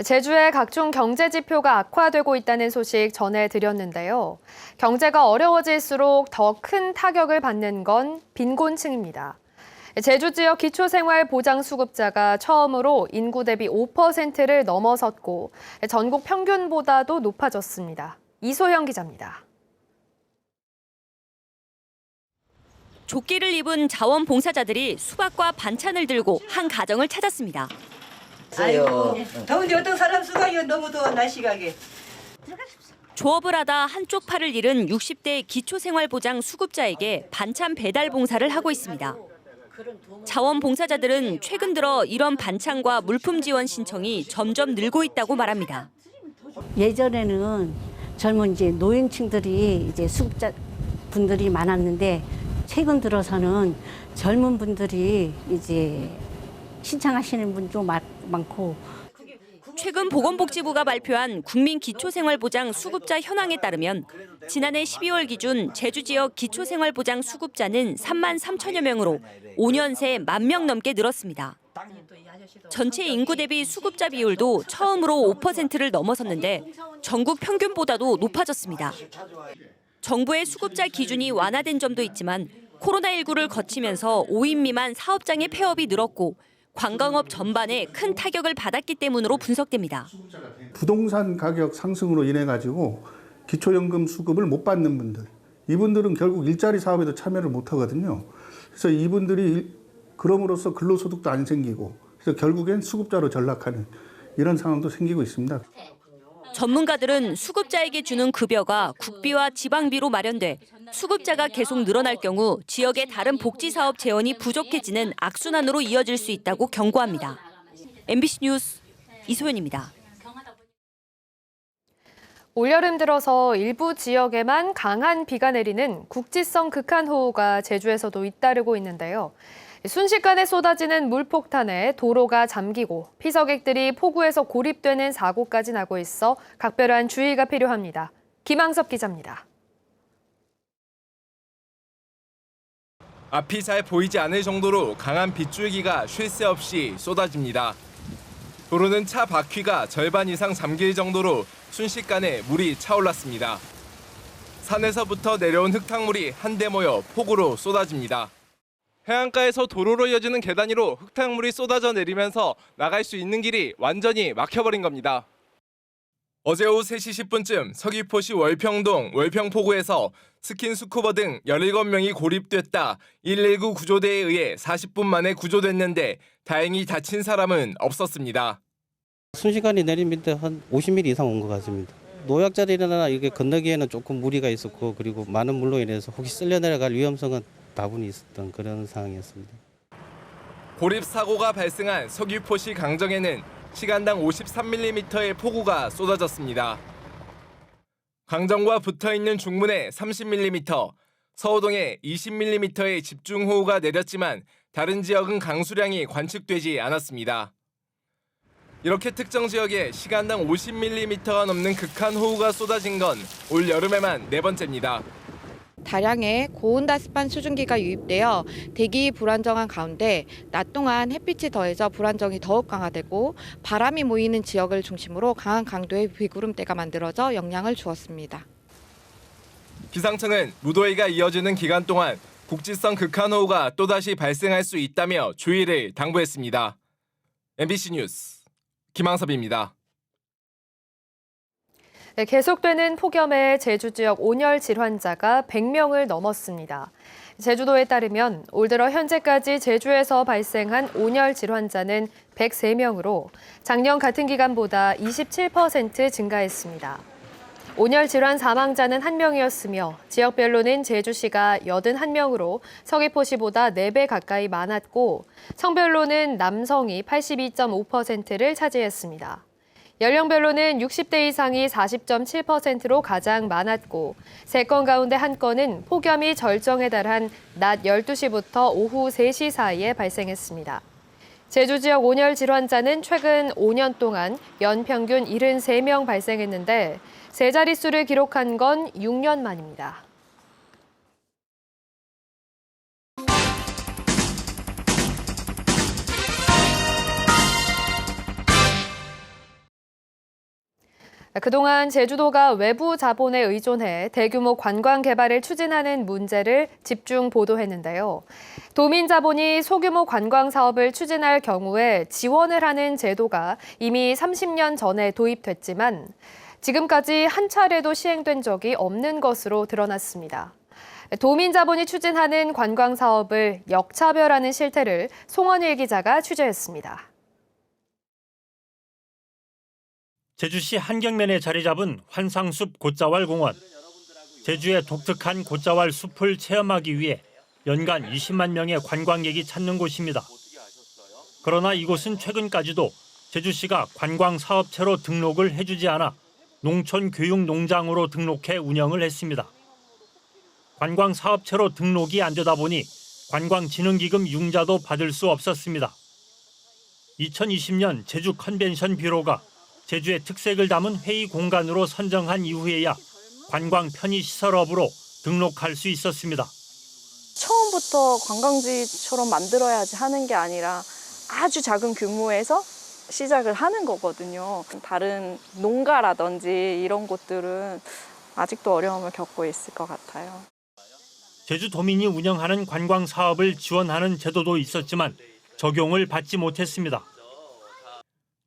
제주의 각종 경제 지표가 악화되고 있다는 소식 전해드렸는데요. 경제가 어려워질수록 더 큰 타격을 받는 건 빈곤층입니다. 제주 지역 기초생활보장수급자가 처음으로 인구 대비 5%를 넘어섰고 전국 평균보다도 높아졌습니다. 이소영 기자입니다. 조끼를 입은 자원봉사자들이 수박과 반찬을 들고 한 가정을 찾았습니다. 아이고, 더운데 어떤 사람 수가 너무 더워 날씨가게. 조업을 하다 한쪽 팔을 잃은 60대 기초생활보장 수급자에게 반찬 배달 봉사를 하고 있습니다. 자원봉사자들은 최근 들어 이런 반찬과 물품 지원 신청이 점점 늘고 있다고 말합니다. 예전에는 젊은 노인층들이 수급자 분들이 많았는데 최근 들어서는 젊은 분들이 신청하시는 분도 많고. 최근 보건복지부가 발표한 국민기초생활보장 수급자 현황에 따르면 지난해 12월 기준 제주 지역 기초생활보장 수급자는 3만 3천여 명으로 5년 새 1만 명 넘게 늘었습니다. 전체 인구 대비 수급자 비율도 처음으로 5%를 넘어섰는데 전국 평균보다도 높아졌습니다. 정부의 수급자 기준이 완화된 점도 있지만 코로나19를 거치면서 5인 미만 사업장의 폐업이 늘었고 관광업 전반에 큰 타격을 받았기 때문으로 분석됩니다. 부동산 가격 상승으로 인해 가지고 기초연금 수급을 못 받는 분들, 이분들은 결국 일자리 사업에도 참여를 못 하거든요. 그래서 이분들이 그럼으로써 근로소득도 안 생기고 그래서 결국엔 수급자로 전락하는 이런 상황도 생기고 있습니다. 전문가들은 수급자에게 주는 급여가 국비와 지방비로 마련돼 수급자가 계속 늘어날 경우 지역의 다른 복지사업 재원이 부족해지는 악순환으로 이어질 수 있다고 경고합니다. MBC 뉴스 이소연입니다. 올여름 들어서 일부 지역에만 강한 비가 내리는 국지성 극한호우가 제주에서도 잇따르고 있는데요. 순식간에 쏟아지는 물폭탄에 도로가 잠기고 피서객들이 폭우에서 고립되는 사고까지 나고 있어 각별한 주의가 필요합니다. 김항섭 기자입니다. 앞이 잘 보이지 않을 정도로 강한 빗줄기가 쉴 새 없이 쏟아집니다. 도로는 차 바퀴가 절반 이상 잠길 정도로 순식간에 물이 차올랐습니다. 산에서부터 내려온 흙탕물이 한데 모여 폭우로 쏟아집니다. 해안가에서 도로로 이어지는 계단 위로 흙탕물이 쏟아져 내리면서 나갈 수 있는 길이 완전히 막혀버린 겁니다. 어제 오후 3시 10분쯤 서귀포시 월평동 월평포구에서 스킨스쿠버 등 17명이 고립됐다 119 구조대에 의해 40분 만에 구조됐는데 다행히 다친 사람은 없었습니다. 순식간에 내린 밑에 한 50mm 이상 온 것 같습니다. 노약자들이나 이게 건너기에는 조금 무리가 있었고 그리고 많은 물로 인해서 혹시 쓸려 내려갈 위험성은 다분히 있었던 그런 상황이었습니다. 고립 사고가 발생한 서귀포시 강정에는 시간당 53mm의 폭우가 쏟아졌습니다. 강정과 붙어있는 중문에 30mm, 서호동에 20mm의 집중호우가 내렸지만 다른 지역은 강수량이 관측되지 않았습니다. 이렇게 특정 지역에 시간당 50mm가 넘는 극한호우가 쏟아진 건 올 여름에만 4번째입니다. 다량의 고온다습한 수증기가 유입되어 대기 불안정한 가운데 낮 동안 햇빛이 더해져 불안정이 더욱 강화되고 바람이 모이는 지역을 중심으로 강한 강도의 비구름대가 만들어져 영향을 주었습니다. 기상청은 무더위가 이어지는 기간 동안 국지성 극한호우가 또다시 발생할 수 있다며 주의를 당부했습니다. MBC 뉴스 김항섭입니다. 계속되는 폭염에 제주 지역 온열 질환자가 100명을 넘었습니다. 제주도에 따르면 올 들어 현재까지 제주에서 발생한 온열 질환자는 103명으로 작년 같은 기간보다 27% 증가했습니다. 온열 질환 사망자는 1명이었으며 지역별로는 제주시가 81명으로 서귀포시보다 4배 가까이 많았고 성별로는 남성이 82.5%를 차지했습니다. 연령별로는 60대 이상이 40.7%로 가장 많았고 3건 가운데 1건은 폭염이 절정에 달한 낮 12시부터 오후 3시 사이에 발생했습니다. 제주 지역 온열 질환자는 최근 5년 동안 연평균 73명 발생했는데 세 자릿수를 기록한 건 6년 만입니다. 그동안 제주도가 외부 자본에 의존해 대규모 관광 개발을 추진하는 문제를 집중 보도했는데요. 도민 자본이 소규모 관광 사업을 추진할 경우에 지원을 하는 제도가 이미 30년 전에 도입됐지만 지금까지 한 차례도 시행된 적이 없는 것으로 드러났습니다. 도민 자본이 추진하는 관광 사업을 역차별하는 실태를 송원일 기자가 취재했습니다. 제주시 한경면에 자리 잡은 환상숲 곶자왈 공원. 제주의 독특한 곶자왈 숲을 체험하기 위해 연간 20만 명의 관광객이 찾는 곳입니다. 그러나 이곳은 최근까지도 제주시가 관광사업체로 등록을 해주지 않아 농촌교육농장으로 등록해 운영을 했습니다. 관광사업체로 등록이 안 되다 보니 관광진흥기금 융자도 받을 수 없었습니다. 2020년 제주 컨벤션 뷰로가 제주의 특색을 담은 회의 공간으로 선정한 이후에야 관광 편의시설업으로 등록할 수 있었습니다. 처음부터 관광지처럼 만들어야지 하는 게 아니라 아주 작은 규모에서 시작을 하는 거거든요. 다른 농가라든지 이런 곳들은 아직도 어려움을 겪고 있을 것 같아요. 제주도민이 운영하는 관광 사업을 지원하는 제도도 있었지만 적용을 받지 못했습니다.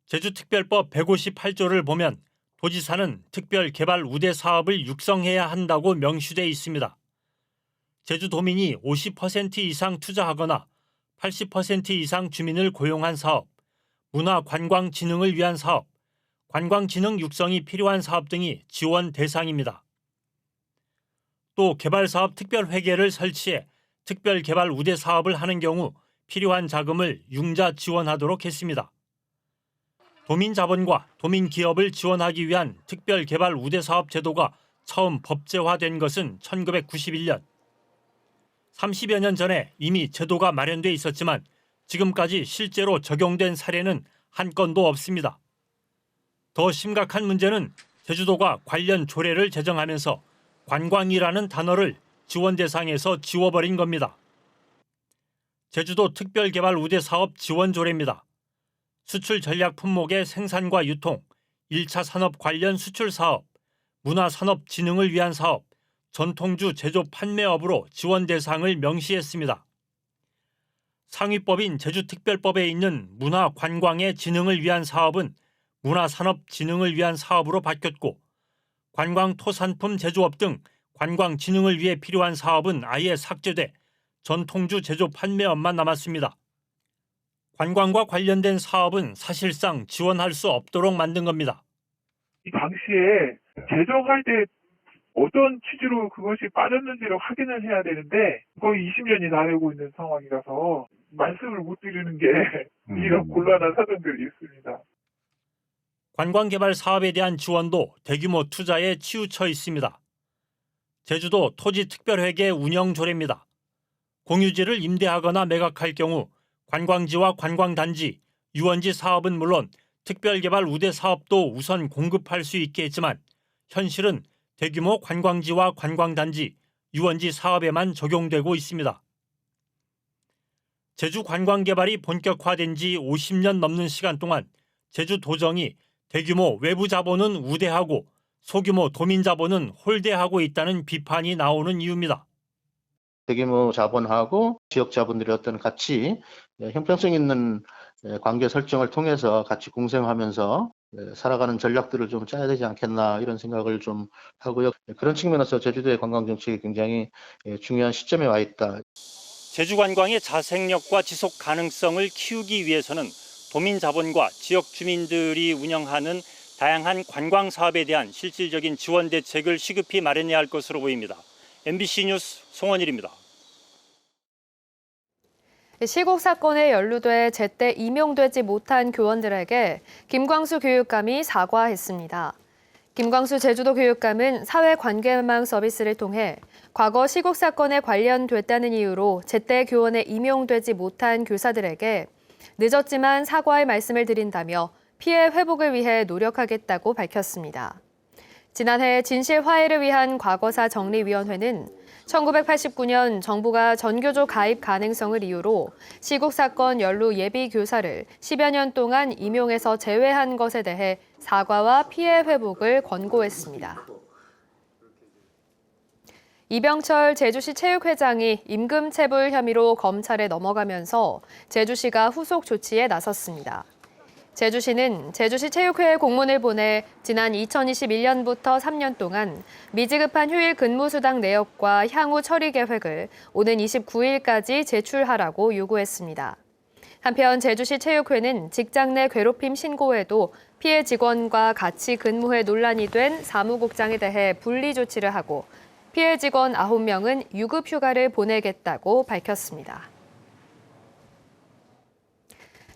제주특별법 158조를 보면 도지사는 특별개발 우대 사업을 육성해야 한다고 명시돼 있습니다. 제주도민이 50% 이상 투자하거나 80% 이상 주민을 고용한 사업, 문화관광진흥을 위한 사업, 관광진흥 육성이 필요한 사업 등이 지원 대상입니다. 또 개발사업 특별회계를 설치해 특별개발 우대 사업을 하는 경우 필요한 자금을 융자 지원하도록 했습니다. 도민자본과 도민기업을 지원하기 위한 특별개발 우대 사업 제도가 처음 법제화된 것은 1991년. 30여 년 전에 이미 제도가 마련돼 있었지만 지금까지 실제로 적용된 사례는 한 건도 없습니다. 더 심각한 문제는 제주도가 관련 조례를 제정하면서 관광이라는 단어를 지원 대상에서 지워버린 겁니다. 제주도 특별개발 우대 사업 지원 조례입니다. 수출 전략 품목의 생산과 유통, 1차 산업 관련 수출 사업, 문화산업 진흥을 위한 사업, 전통주 제조 판매업으로 지원 대상을 명시했습니다. 상위법인 제주특별법에 있는 문화관광의 진흥을 위한 사업은 문화산업 진흥을 위한 사업으로 바뀌었고 관광토산품 제조업 등 관광 진흥을 위해 필요한 사업은 아예 삭제돼 전통주 제조 판매업만 남았습니다. 관광과 관련된 사업은 사실상 지원할 수 없도록 만든 겁니다. 이 당시에 제정할 때 어떤 취지로 그것이 빠졌는지를 확인을 해야 되는데 거의 20년이 다 되고 있는 상황이라서 말씀을 못 드리는 게 이런 곤란한 사정들이 있습니다. 관광개발 사업에 대한 지원도 대규모 투자에 치우쳐 있습니다. 제주도 토지특별회계 운영조례입니다. 공유지를 임대하거나 매각할 경우 관광지와 관광단지, 유원지 사업은 물론 특별개발 우대 사업도 우선 공급할 수 있게 했지만 현실은 대규모 관광지와 관광단지, 유원지 사업에만 적용되고 있습니다. 제주 관광개발이 본격화된 지 50년 넘는 시간 동안 제주도정이 대규모 외부 자본은 우대하고 소규모 도민 자본은 홀대하고 있다는 비판이 나오는 이유입니다. 대규모 자본하고 지역 자본들이 어떤 같이 형평성 있는 관계 설정을 통해서 같이 공생하면서 살아가는 전략들을 좀 짜야 되지 않겠나 이런 생각을 좀 하고요. 그런 측면에서 제주도의 관광정책이 굉장히 중요한 시점에 와 있다. 제주 관광의 자생력과 지속 가능성을 키우기 위해서는 도민 자본과 지역 주민들이 운영하는 다양한 관광 사업에 대한 실질적인 지원 대책을 시급히 마련해야 할 것으로 보입니다. MBC 뉴스 송원일입니다. 시국 사건에 연루돼 제때 임용되지 못한 교원들에게 김광수 교육감이 사과했습니다. 김광수 제주도 교육감은 사회관계망 서비스를 통해 과거 시국 사건에 관련됐다는 이유로 제때 교원에 임용되지 못한 교사들에게 늦었지만 사과의 말씀을 드린다며 피해 회복을 위해 노력하겠다고 밝혔습니다. 지난해 진실 화해를 위한 과거사 정리위원회는 1989년 정부가 전교조 가입 가능성을 이유로 시국 사건 연루 예비 교사를 10여 년 동안 임용에서 제외한 것에 대해 사과와 피해 회복을 권고했습니다. 이병철 제주시 체육회장이 임금체불 혐의로 검찰에 넘어가면서 제주시가 후속 조치에 나섰습니다. 제주시는 제주시 체육회에 공문을 보내 지난 2021년부터 3년 동안 미지급한 휴일 근무수당 내역과 향후 처리 계획을 오는 29일까지 제출하라고 요구했습니다. 한편 제주시 체육회는 직장 내 괴롭힘 신고에도 피해 직원과 같이 근무해 논란이 된 사무국장에 대해 분리 조치를 하고 피해 직원 9명은 유급 휴가를 보내겠다고 밝혔습니다.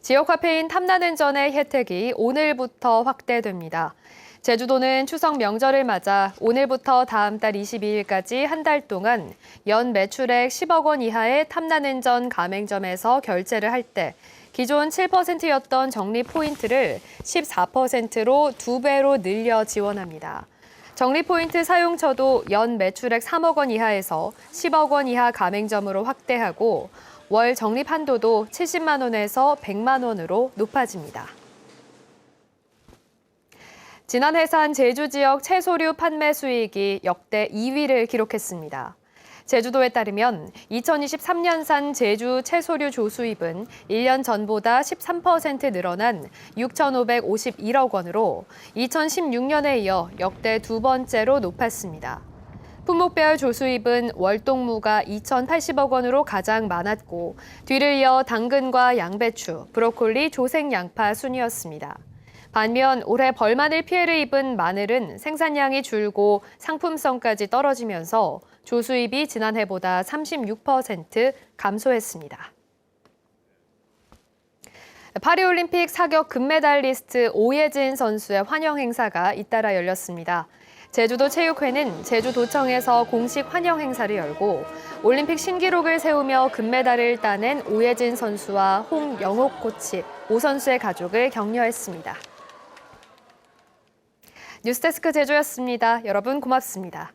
지역화폐인 탐나는전의 혜택이 오늘부터 확대됩니다. 제주도는 추석 명절을 맞아 오늘부터 다음 달 22일까지 한 달 동안 연 매출액 10억 원 이하의 탐나는전 가맹점에서 결제를 할 때 기존 7%였던 적립 포인트를 14%로 2배로 늘려 지원합니다. 적립 포인트 사용처도 연 매출액 3억 원 이하에서 10억 원 이하 가맹점으로 확대하고 월 적립 한도도 70만 원에서 100만 원으로 높아집니다. 지난해 산 제주 지역 채소류 판매 수익이 역대 2위를 기록했습니다. 제주도에 따르면 2023년산 제주 채소류 조수입은 1년 전보다 13% 늘어난 6,551억 원으로 2016년에 이어 역대 두 번째로 높았습니다. 품목별 조수입은 월동무가 2,080억 원으로 가장 많았고 뒤를 이어 당근과 양배추, 브로콜리, 조색양파 순이었습니다. 반면 올해 벌마늘 피해를 입은 마늘은 생산량이 줄고 상품성까지 떨어지면서 조수입이 지난해보다 36% 감소했습니다. 파리올림픽 사격 금메달리스트 오예진 선수의 환영 행사가 잇따라 열렸습니다. 제주도 체육회는 제주도청에서 공식 환영 행사를 열고 올림픽 신기록을 세우며 금메달을 따낸 오예진 선수와 홍영옥 코치, 오 선수의 가족을 격려했습니다. 뉴스데스크 제주였습니다. 여러분 고맙습니다.